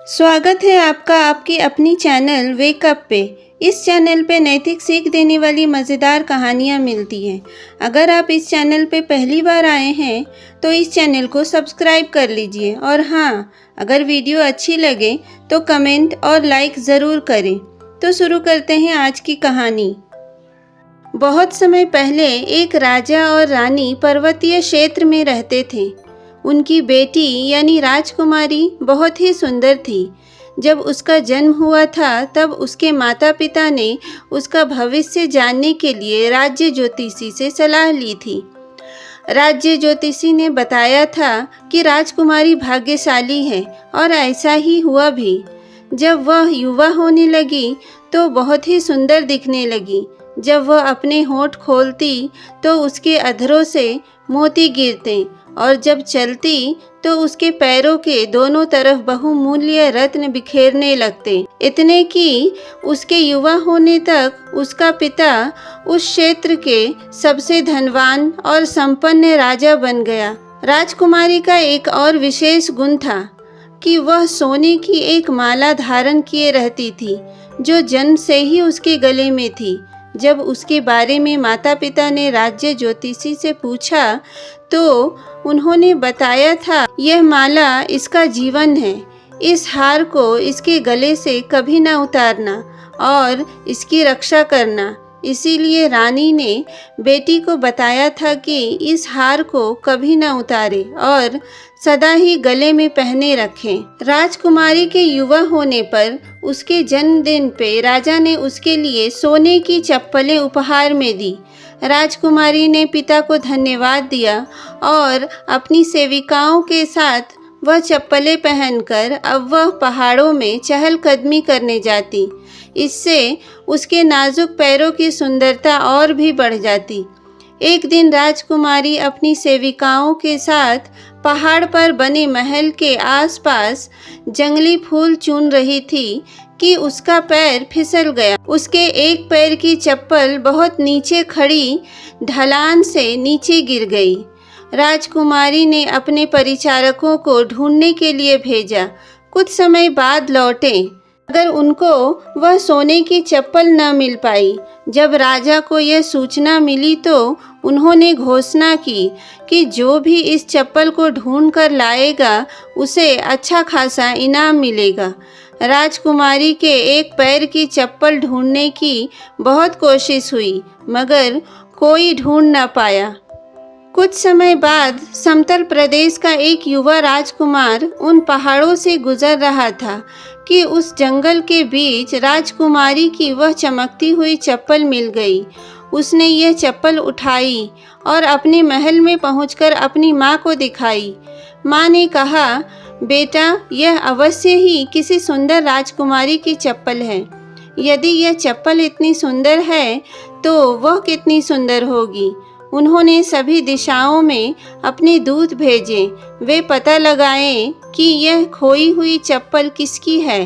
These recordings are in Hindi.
स्वागत है आपका आपकी अपनी चैनल वेकअप पे। इस चैनल पे नैतिक सीख देने वाली मज़ेदार कहानियाँ मिलती हैं। अगर आप इस चैनल पे पहली बार आए हैं तो इस चैनल को सब्सक्राइब कर लीजिए और हाँ, अगर वीडियो अच्छी लगे तो कमेंट और लाइक ज़रूर करें। तो शुरू करते हैं आज की कहानी। बहुत समय पहले एक राजा और रानी पर्वतीय क्षेत्र में रहते थे। उनकी बेटी यानी राजकुमारी बहुत ही सुंदर थी। जब उसका जन्म हुआ था तब उसके माता पिता ने उसका भविष्य जानने के लिए राज्य ज्योतिषी से सलाह ली थी। राज्य ज्योतिषी ने बताया था कि राजकुमारी भाग्यशाली है और ऐसा ही हुआ भी। जब वह युवा होने लगी तो बहुत ही सुंदर दिखने लगी। जब वह अपने होंठ खोलती तो उसके अधरों से मोती गिरते और जब चलती तो उसके पैरों के दोनों तरफ बहुमूल्य रत्न बिखेरने लगते। इतने कि उसके युवा होने तक उसका पिता उस क्षेत्र के सबसे धनवान और संपन्न राजा बन गया। राजकुमारी का एक और विशेष गुण था कि वह सोने की एक माला धारण किए रहती थी जो जन्म से ही उसके गले में थी। जब उसके बारे में माता पिता ने राज्य ज्योतिषी से पूछा तो उन्होंने बताया था, यह माला इसका जीवन है। इस हार को इसके गले से कभी ना उतारना और इसकी रक्षा करना। इसीलिए रानी ने बेटी को बताया था कि इस हार को कभी ना उतारे और सदा ही गले में पहने रखें। राजकुमारी के युवा होने पर उसके जन्मदिन पे राजा ने उसके लिए सोने की चप्पलें उपहार में दी। राजकुमारी ने पिता को धन्यवाद दिया और अपनी सेविकाओं के साथ वह चप्पलें पहनकर अब वह पहाड़ों में चहलकदमी करने जाती। इससे उसके नाजुक पैरों की सुंदरता और भी बढ़ जाती। एक दिन राजकुमारी अपनी सेविकाओं के साथ पहाड़ पर बने महल के आसपास जंगली फूल चुन रही थी कि उसका पैर फिसल गया। उसके एक पैर की चप्पल बहुत नीचे खड़ी ढलान से नीचे गिर गई। राजकुमारी ने अपने परिचारकों को ढूंढने के लिए भेजा। कुछ समय बाद लौटे मगर उनको वह सोने की चप्पल न मिल पाई। जब राजा को यह सूचना मिली तो उन्होंने घोषणा की कि जो भी इस चप्पल को ढूंढ कर लाएगा उसे अच्छा खासा इनाम मिलेगा। राजकुमारी के एक पैर की चप्पल ढूंढने की बहुत कोशिश हुई मगर कोई ढूंढ न पाया। कुछ समय बाद समतल प्रदेश का एक युवा राजकुमार उन पहाड़ों से गुजर रहा था कि उस जंगल के बीच राजकुमारी की वह चमकती हुई चप्पल मिल गई। उसने यह चप्पल उठाई और अपने महल में पहुंचकर अपनी माँ को दिखाई। माँ ने कहा, बेटा, यह अवश्य ही किसी सुंदर राजकुमारी की चप्पल है। यदि यह चप्पल इतनी सुंदर है तो वह कितनी सुंदर होगी। उन्होंने सभी दिशाओं में अपने दूत भेजे। वे पता लगाएं कि यह खोई हुई चप्पल किसकी है।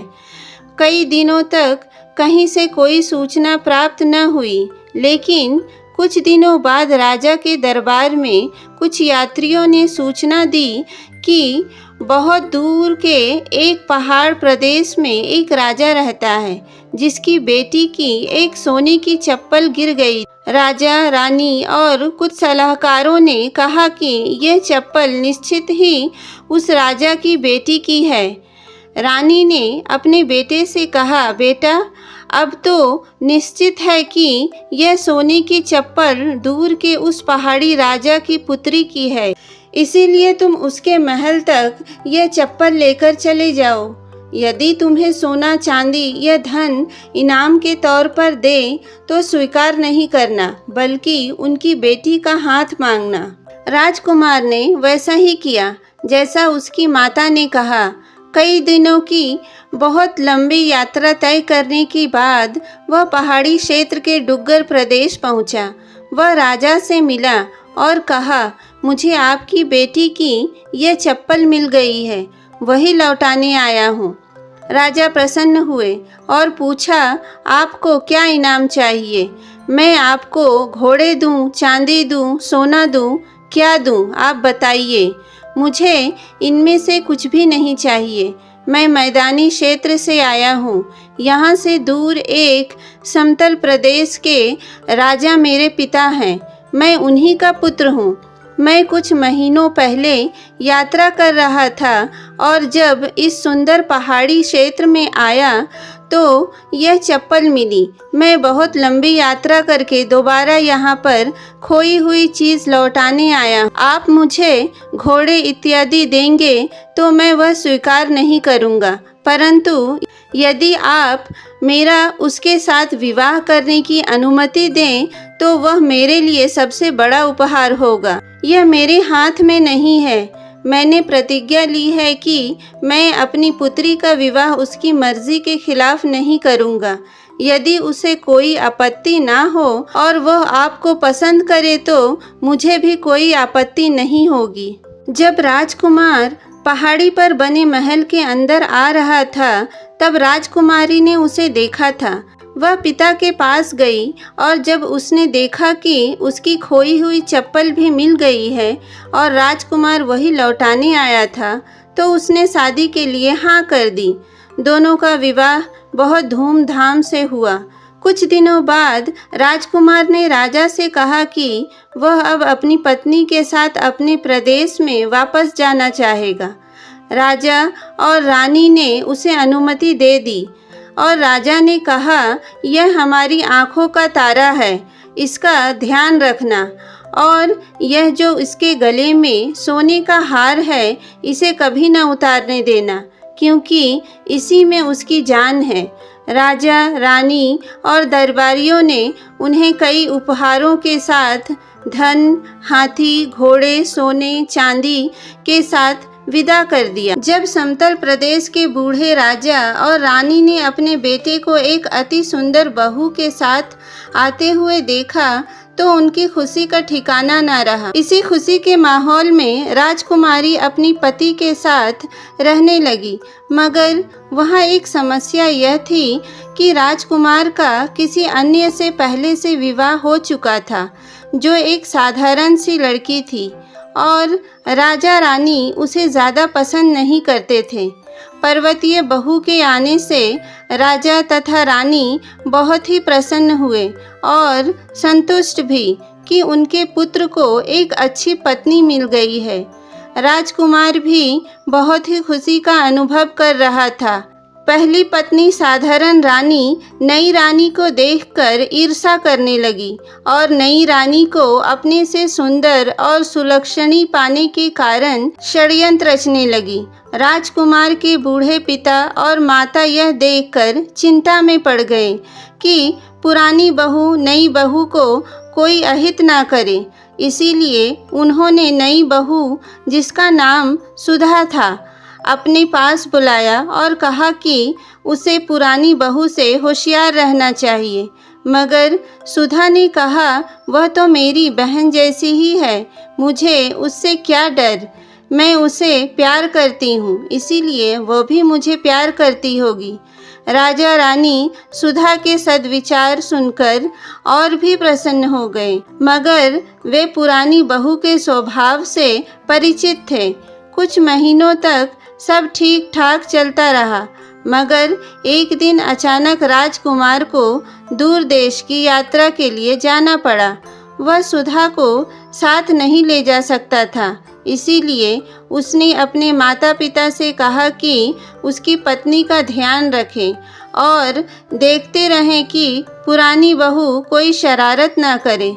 कई दिनों तक कहीं से कोई सूचना प्राप्त न हुई, लेकिन कुछ दिनों बाद राजा के दरबार में कुछ यात्रियों ने सूचना दी कि बहुत दूर के एक पहाड़ प्रदेश में एक राजा रहता है जिसकी बेटी की एक सोने की चप्पल गिर गई। राजा, रानी और कुछ सलाहकारों ने कहा कि यह चप्पल निश्चित ही उस राजा की बेटी की है। रानी ने अपने बेटे से कहा, बेटा, अब तो निश्चित है कि यह सोने की चप्पल दूर के उस पहाड़ी राजा की पुत्री की है। इसीलिए तुम उसके महल तक यह चप्पल लेकर चले जाओ। यदि तुम्हें सोना चांदी या धन इनाम के तौर पर दे तो स्वीकार नहीं करना, बल्कि उनकी बेटी का हाथ मांगना। राजकुमार ने वैसा ही किया जैसा उसकी माता ने कहा। कई दिनों की बहुत लंबी यात्रा तय करने के बाद वह पहाड़ी क्षेत्र के डुग्गर प्रदेश पहुंचा। वह राजा से मिला और कहा, मुझे आपकी बेटी की यह चप्पल मिल गई है, वही लौटाने आया हूँ। राजा प्रसन्न हुए और पूछा, आपको क्या इनाम चाहिए? मैं आपको घोड़े दूँ, चांदी दूँ, सोना दूँ, क्या दूँ, आप बताइए। मुझे इनमें से कुछ भी नहीं चाहिए। मैं मैदानी क्षेत्र से आया हूँ। यहाँ से दूर एक समतल प्रदेश के राजा मेरे पिता हैं। मैं उन्हीं का पुत्र हूँ। मैं कुछ महीनों पहले यात्रा कर रहा था और जब इस सुंदर पहाड़ी क्षेत्र में आया तो यह चप्पल मिली। मैं बहुत लंबी यात्रा करके दोबारा यहाँ पर खोई हुई चीज़ लौटाने आया। आप मुझे घोड़े इत्यादि देंगे तो मैं वह स्वीकार नहीं करूँगा, परंतु यदि आप मेरा उसके साथ विवाह करने की अनुमति दें तो वह मेरे लिए सबसे बड़ा उपहार होगा। यह मेरे हाथ में नहीं है। मैंने प्रतिज्ञा ली है कि मैं अपनी पुत्री का विवाह उसकी मर्जी के खिलाफ नहीं करूँगा। यदि उसे कोई आपत्ति ना हो और वह आपको पसंद करे तो मुझे भी कोई आपत्ति नहीं होगी। जब राजकुमार पहाड़ी पर बने महल के अंदर आ रहा था तब राजकुमारी ने उसे देखा था। वह पिता के पास गई और जब उसने देखा कि उसकी खोई हुई चप्पल भी मिल गई है और राजकुमार वही लौटाने आया था तो उसने शादी के लिए हाँ कर दी। दोनों का विवाह बहुत धूमधाम से हुआ। कुछ दिनों बाद राजकुमार ने राजा से कहा कि वह अब अपनी पत्नी के साथ अपने प्रदेश में वापस जाना चाहेगा। राजा और रानी ने उसे अनुमति दे दी और राजा ने कहा, यह हमारी आँखों का तारा है, इसका ध्यान रखना, और यह जो इसके गले में सोने का हार है इसे कभी न उतारने देना, क्योंकि इसी में उसकी जान है। राजा, रानी और दरबारियों ने उन्हें कई उपहारों के साथ धन, हाथी, घोड़े, सोने, चांदी के साथ विदा कर दिया। जब समतल प्रदेश के बूढ़े राजा और रानी ने अपने बेटे को एक अति सुंदर बहू के साथ आते हुए देखा तो उनकी खुशी का ठिकाना न रहा। इसी खुशी के माहौल में राजकुमारी अपनी पति के साथ रहने लगी, मगर वहाँ एक समस्या यह थी कि राजकुमार का किसी अन्य से पहले से विवाह हो चुका था, जो एक साधारण सी लड़की थी, और राजा रानी उसे ज़्यादा पसंद नहीं करते थे। पर्वतीय बहू के आने से राजा तथा रानी बहुत ही प्रसन्न हुए और संतुष्ट भी कि उनके पुत्र को एक अच्छी पत्नी मिल गई है। राजकुमार भी बहुत ही खुशी का अनुभव कर रहा था। पहली पत्नी साधारण रानी नई रानी को देखकर ईर्ष्या करने लगी और नई रानी को अपने से सुंदर और सुलक्षणी पाने के कारण षड्यंत्र रचने लगी। राजकुमार के बूढ़े पिता और माता यह देखकर चिंता में पड़ गए कि पुरानी बहू नई बहू को कोई अहित ना करे। इसीलिए उन्होंने नई बहू, जिसका नाम सुधा था, अपने पास बुलाया और कहा कि उसे पुरानी बहू से होशियार रहना चाहिए। मगर सुधा ने कहा, वह तो मेरी बहन जैसी ही है, मुझे उससे क्या डर, मैं उसे प्यार करती हूँ, इसीलिए वह भी मुझे प्यार करती होगी। राजा रानी सुधा के सद्विचार सुनकर और भी प्रसन्न हो गए, मगर वे पुरानी बहू के स्वभाव से परिचित थे। कुछ महीनों तक सब ठीक ठाक चलता रहा, मगर एक दिन अचानक राजकुमार को दूर देश की यात्रा के लिए जाना पड़ा। वह सुधा को साथ नहीं ले जा सकता था, इसीलिए उसने अपने माता पिता से कहा कि उसकी पत्नी का ध्यान रखें और देखते रहें कि पुरानी बहू कोई शरारत ना करे।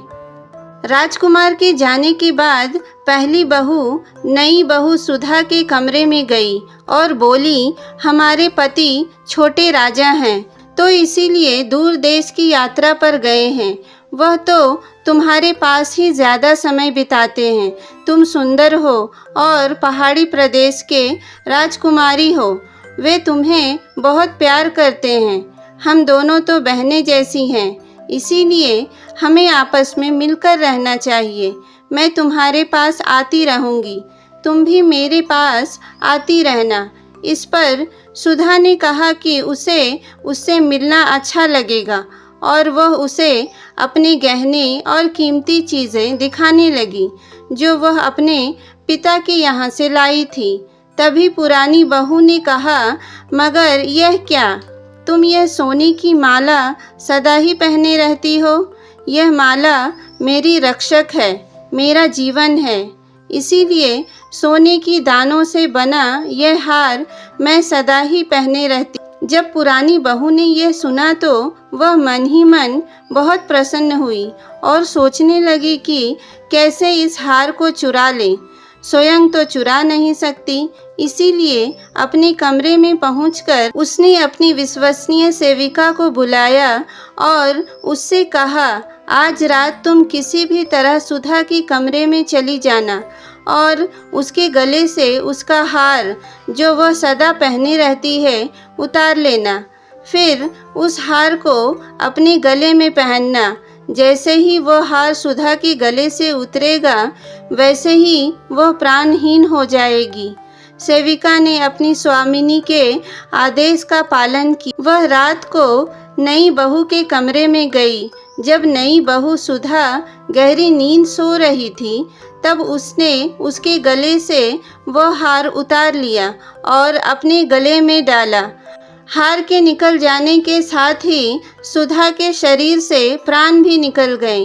राजकुमार के जाने के बाद पहली बहू नई बहू सुधा के कमरे में गई और बोली, हमारे पति छोटे राजा हैं तो इसीलिए दूर देश की यात्रा पर गए हैं। वह तो तुम्हारे पास ही ज़्यादा समय बिताते हैं। तुम सुंदर हो और पहाड़ी प्रदेश के राजकुमारी हो। वे तुम्हें बहुत प्यार करते हैं। हम दोनों तो बहनें जैसी हैं, इसीलिए हमें आपस में मिलकर रहना चाहिए। मैं तुम्हारे पास आती रहूँगी, तुम भी मेरे पास आती रहना। इस पर सुधा ने कहा कि उसे उससे मिलना अच्छा लगेगा और वह उसे अपने गहने और कीमती चीज़ें दिखाने लगी जो वह अपने पिता के यहाँ से लाई थी। तभी पुरानी बहू ने कहा, मगर यह क्या, तुम यह सोने की माला सदा ही पहने रहती हो? यह माला मेरी रक्षक है, मेरा जीवन है, इसीलिए सोने की दानों से बना यह हार मैं सदा ही पहने रहती। जब पुरानी बहू ने यह सुना तो वह मन ही मन बहुत प्रसन्न हुई और सोचने लगी कि कैसे इस हार को चुरा ले। स्वयं तो चुरा नहीं सकती, इसीलिए अपने कमरे में पहुंचकर उसने अपनी विश्वसनीय सेविका को बुलाया और उससे कहा, आज रात तुम किसी भी तरह सुधा की कमरे में चली जाना और उसके गले से उसका हार जो वह सदा पहने रहती है उतार लेना। फिर उस हार को अपने गले में पहनना। जैसे ही वह हार सुधा के गले से उतरेगा वैसे ही वह प्राणहीन हो जाएगी। सेविका ने अपनी स्वामिनी के आदेश का पालन किया। वह रात को नई बहू के कमरे में गई। जब नई बहू सुधा गहरी नींद सो रही थी तब उसने उसके गले से वह हार उतार लिया और अपने गले में डाला। हार के निकल जाने के साथ ही सुधा के शरीर से प्राण भी निकल गए।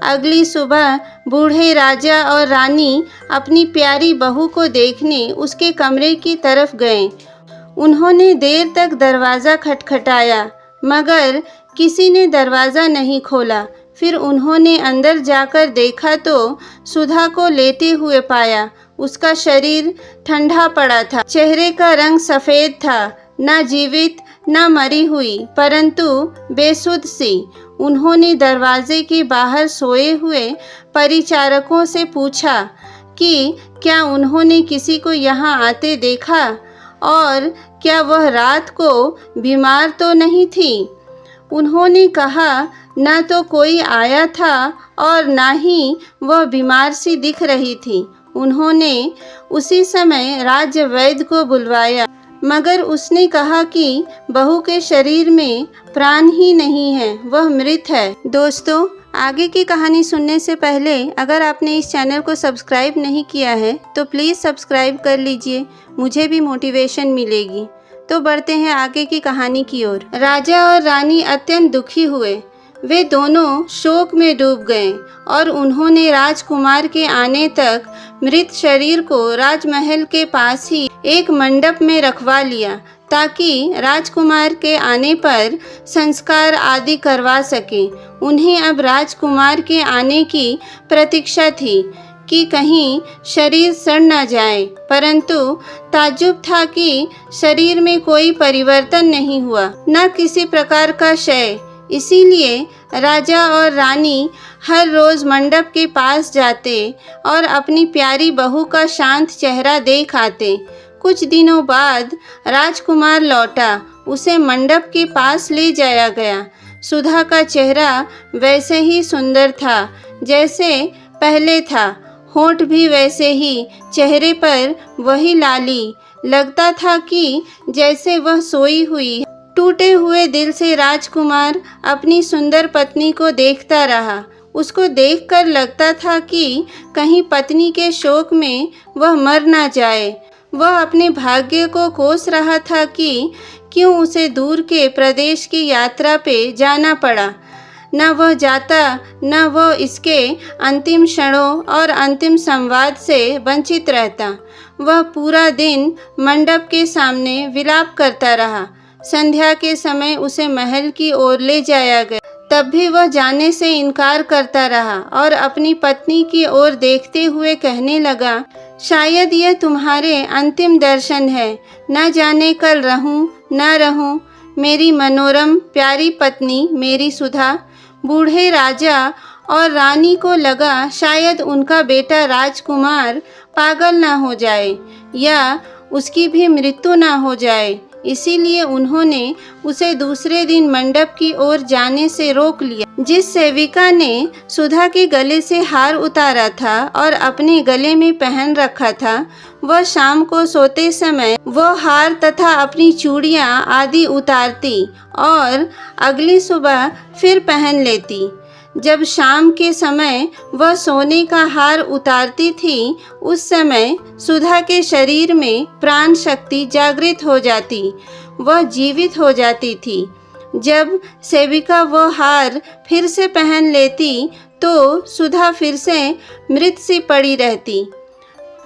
अगली सुबह बूढ़े राजा और रानी अपनी प्यारी बहू को देखने उसके कमरे की तरफ गए। उन्होंने देर तक दरवाज़ा खटखटाया मगर किसी ने दरवाज़ा नहीं खोला। फिर उन्होंने अंदर जाकर देखा तो सुधा को लेटे हुए पाया। उसका शरीर ठंडा पड़ा था, चेहरे का रंग सफ़ेद था, ना जीवित ना मरी हुई परंतु बेसुध सी। उन्होंने दरवाजे के बाहर सोए हुए परिचारकों से पूछा कि क्या उन्होंने किसी को यहाँ आते देखा और क्या वह रात को बीमार तो नहीं थी। उन्होंने कहा, ना तो कोई आया था और ना ही वह बीमार सी दिख रही थी। उन्होंने उसी समय राज्य वैद्य को बुलवाया मगर उसने कहा कि बहू के शरीर में प्राण ही नहीं है, वह मृत है। दोस्तों, आगे की कहानी सुनने से पहले अगर आपने इस चैनल को सब्सक्राइब नहीं किया है तो प्लीज़ सब्सक्राइब कर लीजिए, मुझे भी मोटिवेशन मिलेगी। तो बढ़ते हैं आगे की कहानी की ओर। राजा और रानी अत्यंत दुखी हुए। वे दोनों शोक में डूब गए और उन्होंने राजकुमार के आने तक मृत शरीर को राजमहल के पास ही एक मंडप में रखवा लिया ताकि राजकुमार के आने पर संस्कार आदि करवा सके। उन्हें अब राजकुमार के आने की प्रतीक्षा थी कि कहीं शरीर सड़ न जाए, परंतु ताज्जुब था कि शरीर में कोई परिवर्तन नहीं हुआ, न किसी प्रकार का क्षय। इसीलिए राजा और रानी हर रोज़ मंडप के पास जाते और अपनी प्यारी बहू का शांत चेहरा देख आते। कुछ दिनों बाद राजकुमार लौटा। उसे मंडप के पास ले जाया गया। सुधा का चेहरा वैसे ही सुंदर था जैसे पहले था, होंठ भी वैसे ही, चेहरे पर वही लाली। लगता था कि जैसे वह सोई हुई। टूटे हुए दिल से राजकुमार अपनी सुंदर पत्नी को देखता रहा। उसको देखकर लगता था कि कहीं पत्नी के शोक में वह मर ना जाए। वह अपने भाग्य को कोस रहा था कि क्यों उसे दूर के प्रदेश की यात्रा पे जाना पड़ा। न वह जाता न वह इसके अंतिम क्षणों और अंतिम संवाद से वंचित रहता। वह पूरा दिन मंडप के सामने विलाप करता रहा। संध्या के समय उसे महल की ओर ले जाया गया, तब भी वह जाने से इनकार करता रहा और अपनी पत्नी की ओर देखते हुए कहने लगा, शायद यह तुम्हारे अंतिम दर्शन है, न जाने कल रहूं न रहूं, मेरी मनोरम प्यारी पत्नी मेरी सुधा। बूढ़े राजा और रानी को लगा शायद उनका बेटा राजकुमार पागल ना हो जाए या उसकी भी मृत्यु ना हो जाए, इसीलिए उन्होंने उसे दूसरे दिन मंडप की ओर जाने से रोक लिया। जिस सेविका ने सुधा के गले से हार उतारा था और अपने गले में पहन रखा था, वह शाम को सोते समय वह हार तथा अपनी चूड़ियाँ आदि उतारती और अगली सुबह फिर पहन लेती। जब शाम के समय वह सोने का हार उतारती थी, उस समय सुधा के शरीर में प्राण शक्ति जागृत हो जाती, वह जीवित हो जाती थी। जब सेविका वह हार फिर से पहन लेती तो सुधा फिर से मृत सी पड़ी रहती।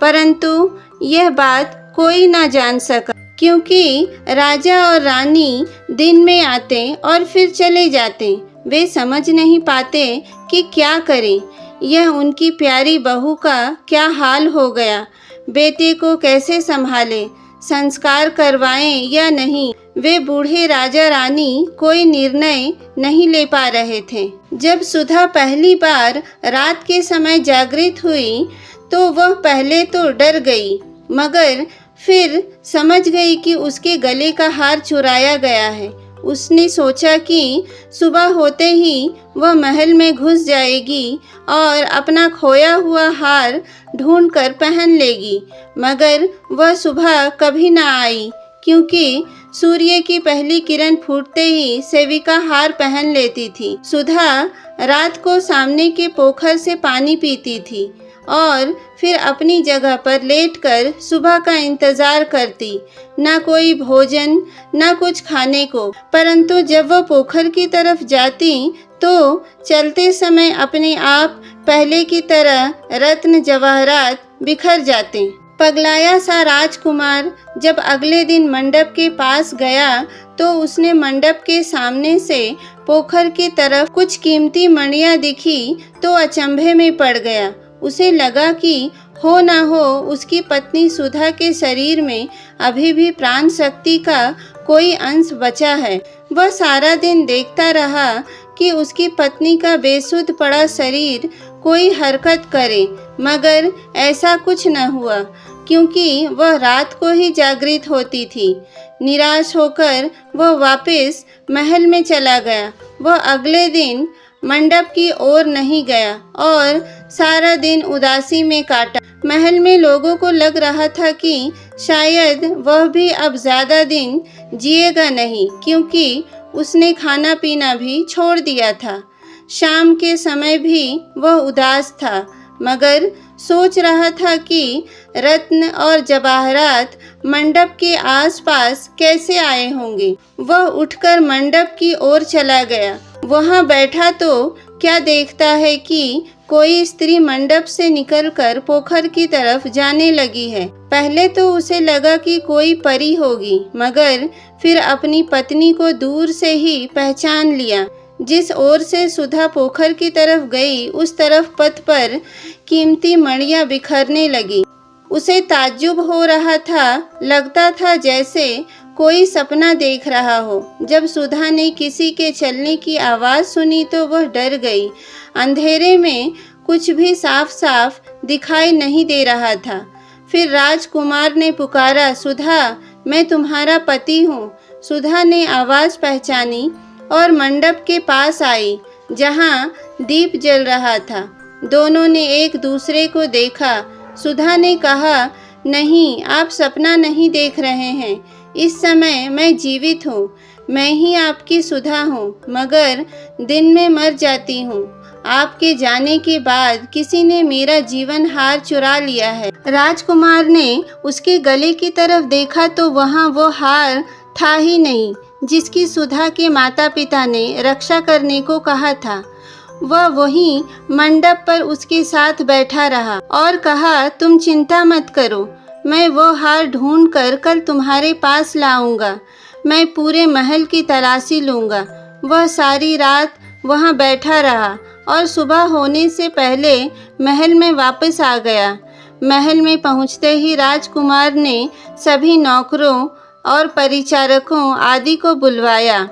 परंतु यह बात कोई ना जान सका, क्योंकि राजा और रानी दिन में आते और फिर चले जाते। वे समझ नहीं पाते कि क्या करें। यह उनकी प्यारी बहू का क्या हाल हो गया। बेटे को कैसे संभालें, संस्कार करवाएं या नहीं, वे बूढ़े राजा रानी कोई निर्णय नहीं ले पा रहे थे। जब सुधा पहली बार रात के समय जागृत हुई तो वह पहले तो डर गई, मगर फिर समझ गई कि उसके गले का हार चुराया गया है। उसने सोचा कि सुबह होते ही वह महल में घुस जाएगी और अपना खोया हुआ हार ढूंढकर पहन लेगी, मगर वह सुबह कभी ना आई, क्योंकि सूर्य की पहली किरण फूटते ही सेविका हार पहन लेती थी। सुधा रात को सामने के पोखर से पानी पीती थी और फिर अपनी जगह पर लेटकर सुबह का इंतजार करती। ना कोई भोजन, ना कुछ खाने को। परंतु जब वह पोखर की तरफ जाती तो चलते समय अपने आप पहले की तरह रत्न जवाहरात बिखर जाते। पगलाया सा राजकुमार जब अगले दिन मंडप के पास गया तो उसने मंडप के सामने से पोखर की तरफ कुछ कीमती मणियां दिखी तो अचंभे में पड़ गया। उसे लगा कि हो ना हो उसकी पत्नी सुधा के शरीर में अभी भी प्राण शक्ति का कोई अंश बचा है। वह सारा दिन देखता रहा कि उसकी पत्नी का बेसुध पड़ा शरीर कोई हरकत करे, मगर ऐसा कुछ न हुआ, क्योंकि वह रात को ही जागृत होती थी। निराश होकर वह वापस महल में चला गया। वह अगले दिन मंडप की ओर नहीं गया और सारा दिन उदासी में काटा। महल में लोगों को लग रहा था कि शायद वह भी अब ज्यादा दिन जिएगा नहीं, क्योंकि उसने खाना पीना भी छोड़ दिया था। शाम के समय भी वह उदास था, मगर सोच रहा था कि रत्न और जवाहरात मंडप के आसपास कैसे आए होंगे। वह उठकर मंडप की ओर चला गया। वहां बैठा तो क्या देखता है कि कोई स्त्री मंडप से निकलकर पोखर की तरफ जाने लगी है। पहले तो उसे लगा कि कोई परी होगी, मगर फिर अपनी पत्नी को दूर से ही पहचान लिया। जिस ओर से सुधा पोखर की तरफ गई, उस तरफ पथ पर कीमती मणियां बिखरने लगी। उसे ताज्जुब हो रहा था, लगता था जैसे कोई सपना देख रहा हो। जब सुधा ने किसी के चलने की आवाज़ सुनी तो वह डर गई। अंधेरे में कुछ भी साफ साफ दिखाई नहीं दे रहा था। फिर राजकुमार ने पुकारा, सुधा, मैं तुम्हारा पति हूँ। सुधा ने आवाज़ पहचानी और मंडप के पास आई, जहाँ दीप जल रहा था। दोनों ने एक दूसरे को देखा। सुधा ने कहा, नहीं, आप सपना नहीं देख रहे हैं। इस समय मैं जीवित हूँ। मैं ही आपकी सुधा हूँ, मगर दिन में मर जाती हूँ। आपके जाने के बाद किसी ने मेरा जीवन हार चुरा लिया है। राजकुमार ने उसके गले की तरफ देखा तो वहाँ वो हार था ही नहीं जिसकी सुधा के माता पिता ने रक्षा करने को कहा था। वह वहीं मंडप पर उसके साथ बैठा रहा और कहा, तुम चिंता मत करो, मैं वो हार ढूंढकर कल तुम्हारे पास लाऊंगा। मैं पूरे महल की तलाशी लूँगा। वह सारी रात वहाँ बैठा रहा और सुबह होने से पहले महल में वापस आ गया। महल में पहुँचते ही राजकुमार ने सभी नौकरों और परिचारकों आदि को बुलवाया।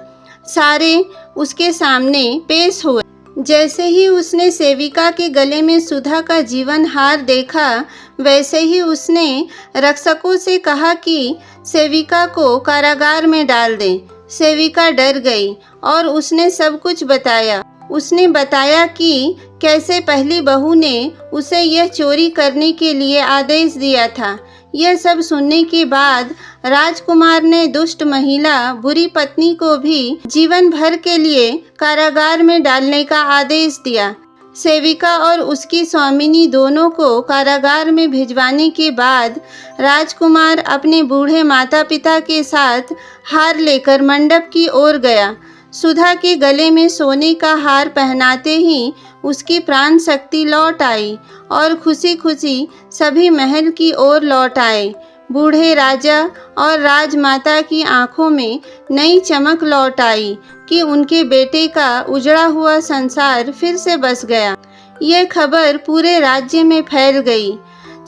सारे उसके सामने पेश हुए। जैसे ही उसने सेविका के गले में सुधा का जीवन हार देखा, वैसे ही उसने रक्षकों से कहा कि सेविका को कारागार में डाल दें। सेविका डर गई और उसने सब कुछ बताया। उसने बताया कि कैसे पहली बहू ने उसे यह चोरी करने के लिए आदेश दिया था। यह सब सुनने के बाद राजकुमार ने दुष्ट महिला बुरी पत्नी को भी जीवन भर के लिए कारागार में डालने का आदेश दिया। सेविका और उसकी स्वामिनी दोनों को कारागार में भिजवाने के बाद राजकुमार अपने बूढ़े माता पिता के साथ हार लेकर मंडप की ओर गया। सुधा के गले में सोने का हार पहनाते ही उसकी प्राण शक्ति लौट आई और खुशी खुशी सभी महल की ओर लौट आए। बूढ़े राजा और राजमाता की आंखों में नई चमक लौट आई कि उनके बेटे का उजड़ा हुआ संसार फिर से बस गया। यह खबर पूरे राज्य में फैल गई।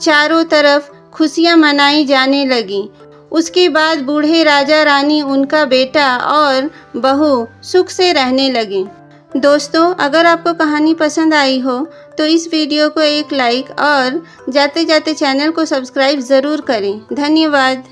चारों तरफ खुशियां मनाई जाने लगी। उसके बाद बूढ़े राजा रानी, उनका बेटा और बहू सुख से रहने लगे। दोस्तों, अगर आपको कहानी पसंद आई हो तो इस वीडियो को एक लाइक और जाते जाते चैनल को सब्सक्राइब ज़रूर करें। धन्यवाद।